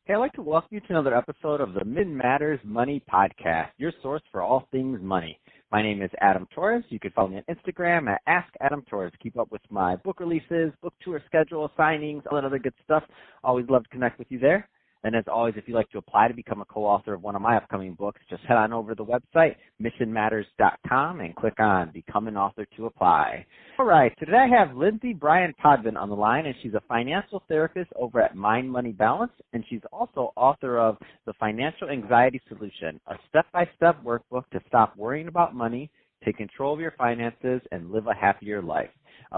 Hey, I'd like to welcome you to another episode of the Mid Matters Money Podcast, your source for all things money. My name is Adam Torres. You can follow me on Instagram at AskAdamTorres. Keep up with my book releases, book tour schedule, signings, all that other good stuff. Always love to connect with you there. And as always, if you'd like to apply to become a co-author of one of my upcoming books, just head on over to the website, missionmatters.com, and click on Become an Author to apply. All right, so today I have Lindsay Bryan-Podvin on the line, and she's a financial therapist over at Mind Money Balance, and she's also author of The Financial Anxiety Solution, a step-by-step workbook to stop worrying about money, take control of your finances, and live a happier life.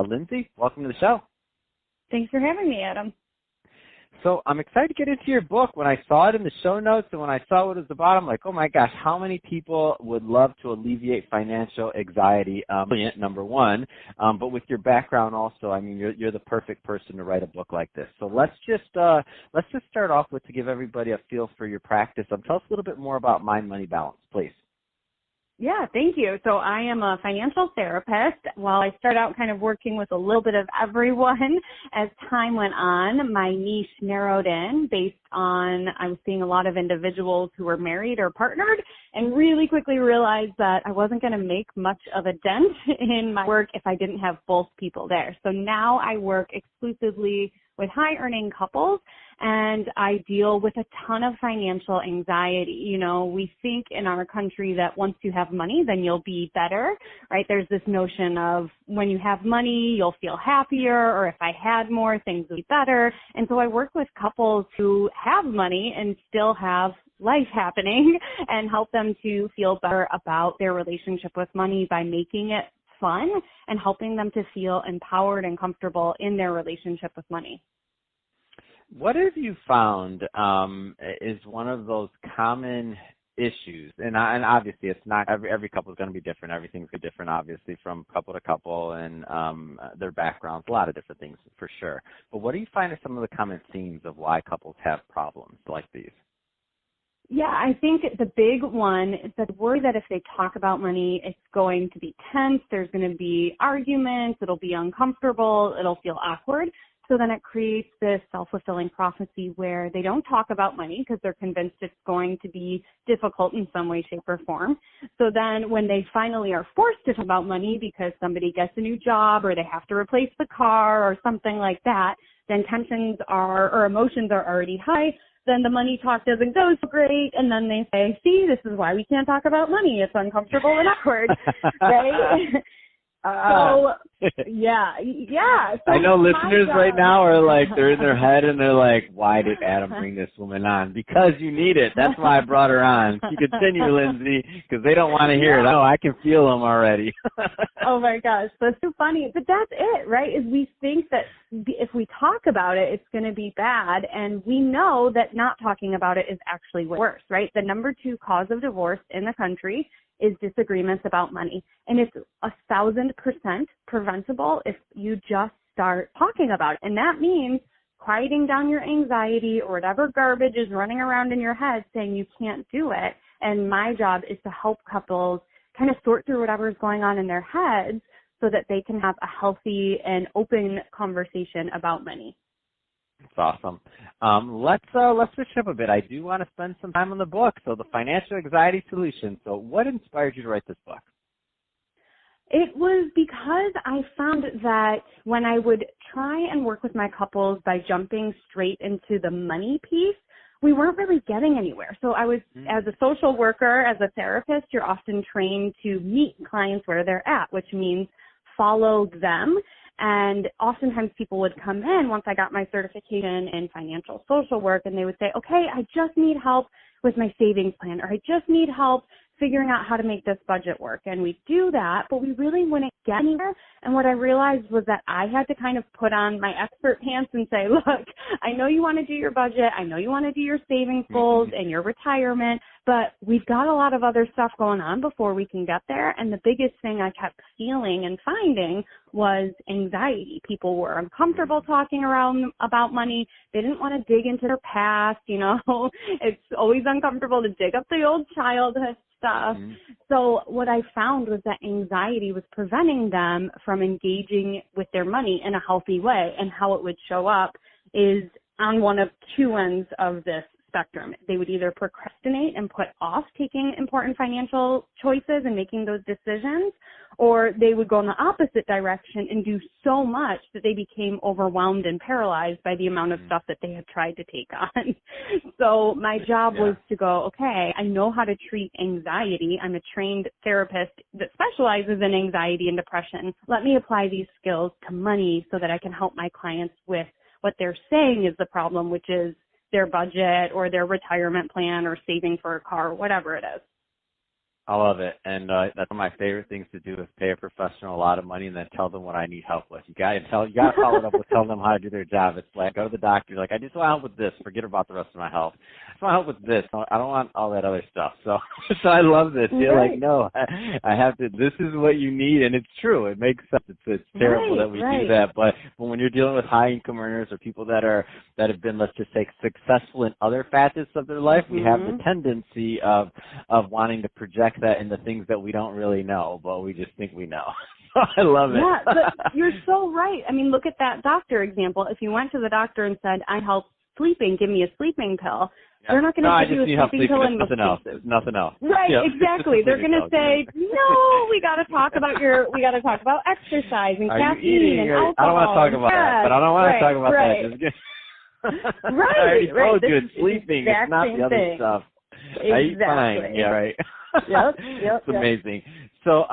Lindsay, welcome to the show. Thanks for having me, Adam. So I'm excited to get into your book. When I saw it in the show notes and when I saw what it was about, I'm like, oh my gosh, how many people would love to alleviate financial anxiety? Brilliant, number one. But with your background also, I mean, you're the perfect person to write a book like this. So let's just start off with, to give everybody a feel for your practice. Tell us a little bit more about Mind Money Balance, please. Yeah, thank you. So I am a financial therapist. While I started out kind of working with a little bit of everyone, as time went on, my niche narrowed in based on I was seeing a lot of individuals who were married or partnered, and really quickly realized that I wasn't going to make much of a dent in my work if I didn't have both people there. So now I work exclusively with high-earning couples, and I deal with a ton of financial anxiety. You know, we think in our country that once you have money, then you'll be better, right? There's this notion of when you have money, you'll feel happier, or if I had more, things would be better. And so I work with couples who have money and still have life happening and help them to feel better about their relationship with money by making it fun and helping them to feel empowered and comfortable in their relationship with money. What have you found is one of those common issues? And obviously it's not every couple is going to be different. Everything's going to be different, obviously, from couple to couple and their backgrounds, a lot of different things for sure. But what do you find are some of the common themes of why couples have problems like these? Yeah, I think the big one is that worry that if they talk about money, it's going to be tense, there's going to be arguments, it'll be uncomfortable, it'll feel awkward. So then it creates this self-fulfilling prophecy where they don't talk about money because they're convinced it's going to be difficult in some way, shape, or form. So then when they finally are forced to talk about money because somebody gets a new job or they have to replace the car or something like that, then tensions or emotions are already high. Then the money talk doesn't go so great, and then they say, see, this is why we can't talk about money. It's uncomfortable and awkward, right? So, yeah. So I know listeners right now are like, they're in their head and they're like, why did Adam bring this woman on? Because you need it. That's why I brought her on. You continue, Lindsay, because they don't want to hear it. Oh, I can feel them already. Oh my gosh, that's so funny. But that's it, right? Is we think that if we talk about it, it's going to be bad. And we know that not talking about it is actually worse, right? The number 2 cause of divorce in the country is disagreements about money. And it's 1,000% preventable if you just start talking about it. And that means quieting down your anxiety or whatever garbage is running around in your head saying you can't do it. And my job is to help couples kind of sort through whatever is going on in their heads so that they can have a healthy and open conversation about money. That's awesome. Let's switch up a bit. I do want to spend some time on the book. So the Financial Anxiety Solution. So what inspired you to write this book? It was because I found that when I would try and work with my couples by jumping straight into the money piece, we weren't really getting anywhere. So I was, as a social worker, as a therapist, you're often trained to meet clients where they're at, which means follow them. And oftentimes people would come in once I got my certification in financial social work, and they would say, okay, I just need help with my savings plan, or I just need help figuring out how to make this budget work. And we do that, but we really wouldn't get anywhere. And what I realized was that I had to kind of put on my expert pants and say, look, I know you want to do your budget. I know you want to do your savings goals and your retirement, but we've got a lot of other stuff going on before we can get there. And the biggest thing I kept feeling and finding was anxiety. People were uncomfortable talking around about money. They didn't want to dig into their past. You know, it's always uncomfortable to dig up the old childhood stuff. So what I found was that anxiety was preventing them from engaging with their money in a healthy way. And how it would show up is on one of two ends of this spectrum. They would either procrastinate and put off taking important financial choices and making those decisions, or they would go in the opposite direction and do so much that they became overwhelmed and paralyzed by the amount of stuff that they had tried to take on. So my job was to go, okay, I know how to treat anxiety. I'm a trained therapist that specializes in anxiety and depression. Let me apply these skills to money so that I can help my clients with what they're saying is the problem, which is their budget or their retirement plan or saving for a car, whatever it is. I love it. And that's one of my favorite things to do is pay a professional a lot of money and then tell them what I need help with. You gotta follow it up with telling them how to do their job. It's like, go to the doctor, you're like, I just want help with this. Forget about the rest of my health. I just want help with this. I don't want all that other stuff. So I love this. You're like, no, I have to, this is what you need. And it's true. It makes sense. It's terrible that we do that. But when you're dealing with high income earners or people that have been, let's just say, successful in other facets of their life, we have the tendency of wanting to project that into things that we don't really know, but we just think we know. I love it. Yeah, but you're so right. I mean, look at that doctor example. If you went to the doctor and said, I help sleeping, give me a sleeping pill, they're not going to give you a sleeping pill in most cases. Nothing else. Right, exactly. They're going to say, no, we got to talk about exercise and caffeine and alcohol. I don't want to talk about that, but I don't want to talk about that. I already told you it's sleeping. It's not the other stuff. Exactly. Fine. Yeah, right. Yep. It's amazing. So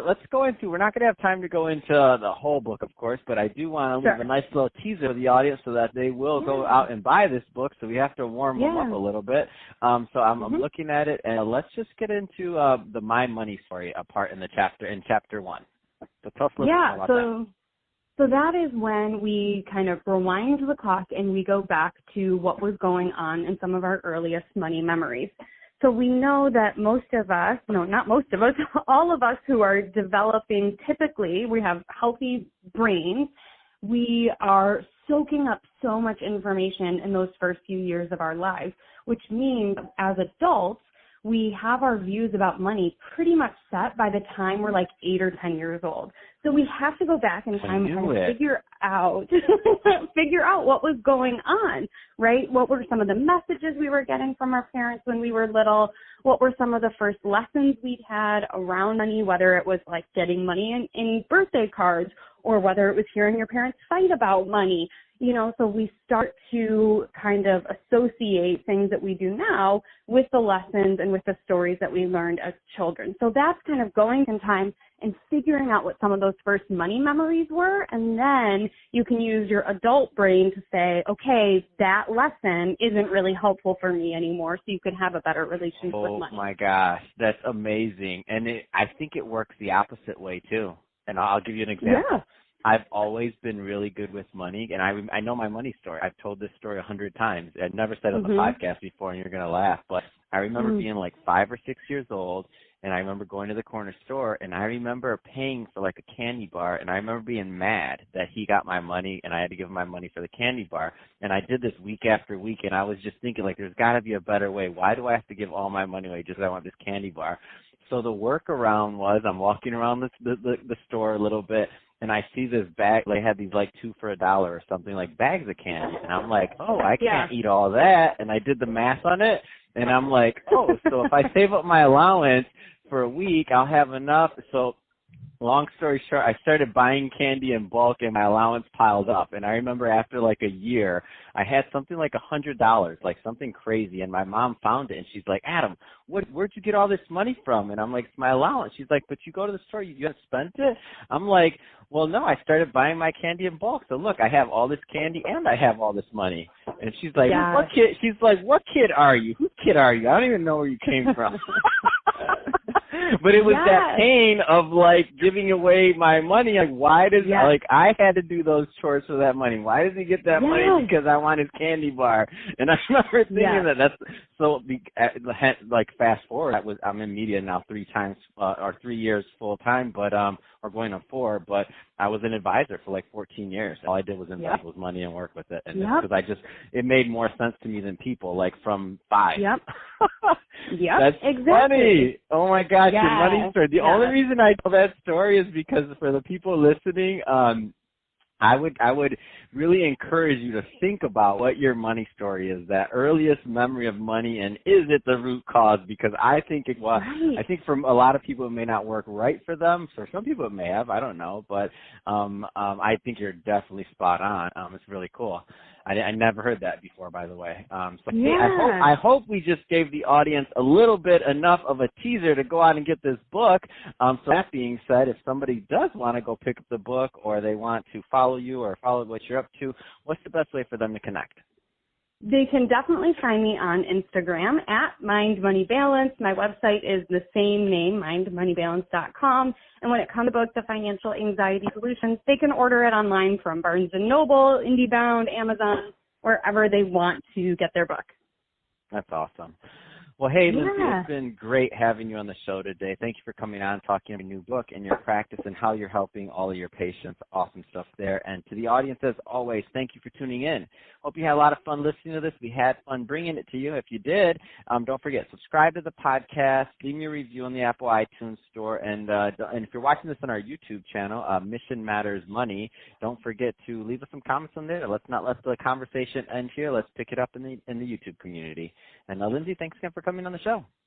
let's go into, we're not going to have time to go into the whole book, of course, but I do want to leave a nice little teaser for the audience so that they will go out and buy this book, so we have to warm them up a little bit. So I'm looking at it, and let's just get into the My Money story part in chapter 1. So tell us a little bit about that. So that is when we kind of rewind the clock and we go back to what was going on in some of our earliest money memories. So we know that all of us who are developing, typically we have healthy brains. We are soaking up so much information in those first few years of our lives, which means as adults, we have our views about money pretty much set by the time we're like 8 or 10 years old. So we have to go back in time and kind of figure out what was going on, right? What were some of the messages we were getting from our parents when we were little? What were some of the first lessons we'd had around money, whether it was like getting money in birthday cards or whether it was hearing your parents fight about money. You know, so we start to kind of associate things that we do now with the lessons and with the stories that we learned as children. So that's kind of going in time and figuring out what some of those first money memories were. And then you can use your adult brain to say, okay, that lesson isn't really helpful for me anymore, so you can have a better relationship with money. Oh, my gosh. That's amazing. And I think it works the opposite way, too. And I'll give you an example. Yeah. I've always been really good with money, and I know my money story. I've told this story 100 times. I've never said it on the podcast before, and you're going to laugh, but I remember being like 5 or 6 years old, and I remember going to the corner store, and I remember paying for like a candy bar, and I remember being mad that he got my money, and I had to give him my money for the candy bar, and I did this week after week, and I was just thinking, like, there's got to be a better way. Why do I have to give all my money away just because I want this candy bar? So the workaround was I'm walking around the store a little bit, and I see this bag. They had these like 2 for $1 or something, like bags of candy. And I'm like, oh, I can't eat all that. And I did the math on it. And I'm like, oh, so if I save up my allowance for a week, I'll have enough. So long story short, I started buying candy in bulk and my allowance piled up. And I remember after like a year, I had something like $100, like something crazy. And my mom found it and she's like, Adam, where'd you get all this money from? And I'm like, it's my allowance. She's like, but you go to the store, you haven't spent it? I'm like, well, no, I started buying my candy in bulk. So look, I have all this candy and I have all this money. And she's like, what kid? She's like, what kid are you? Whose kid are you? I don't even know where you came from. But it was that pain of like giving away my money. Like, why does like I had to do those chores for that money? Why does he get that money? Because I want his candy bar. And I remember thinking that's so. Like fast forward, I'm in media now 3 years full time, but or going on 4. But I was an advisor for like 14 years. All I did was invest with money and work with it, and because it made more sense to me than people like from 5. That's funny. Oh my gosh, your money story. The only reason I tell that story is because for the people listening, I would really encourage you to think about what your money story is, that earliest memory of money, and is it the root cause? Because I think it was. Right. I think for a lot of people it may not work right for them. For some people it may have. I don't know, but I think you're definitely spot on. It's really cool. I never heard that before, by the way. So Yeah. hey, I hope we just gave the audience a little bit enough of a teaser to go out and get this book. So that being said, if somebody does want to go pick up the book, or they want to follow you or follow what you're up to, what's the best way for them to connect? They can definitely find me on Instagram at Mind Money Balance. My website is the same name, mindmoneybalance.com. And when it comes to book the Financial Anxiety Solutions, they can order it online from Barnes & Noble, IndieBound, Amazon, wherever they want to get their book. That's awesome. Well, hey, Lindsay, Yeah. it's been great having you on the show today. Thank you for coming on, talking about your new book and your practice and how you're helping all of your patients. Awesome stuff there. And to the audience, as always, thank you for tuning in. Hope you had a lot of fun listening to this. We had fun bringing it to you. If you did, don't forget, subscribe to the podcast, leave me a review on the Apple iTunes Store, and if you're watching this on our YouTube channel, Mission Matters Money, don't forget to leave us some comments on there. Let's not let the conversation end here. Let's pick it up in the YouTube community. And Lindsay, thanks again for coming on the show.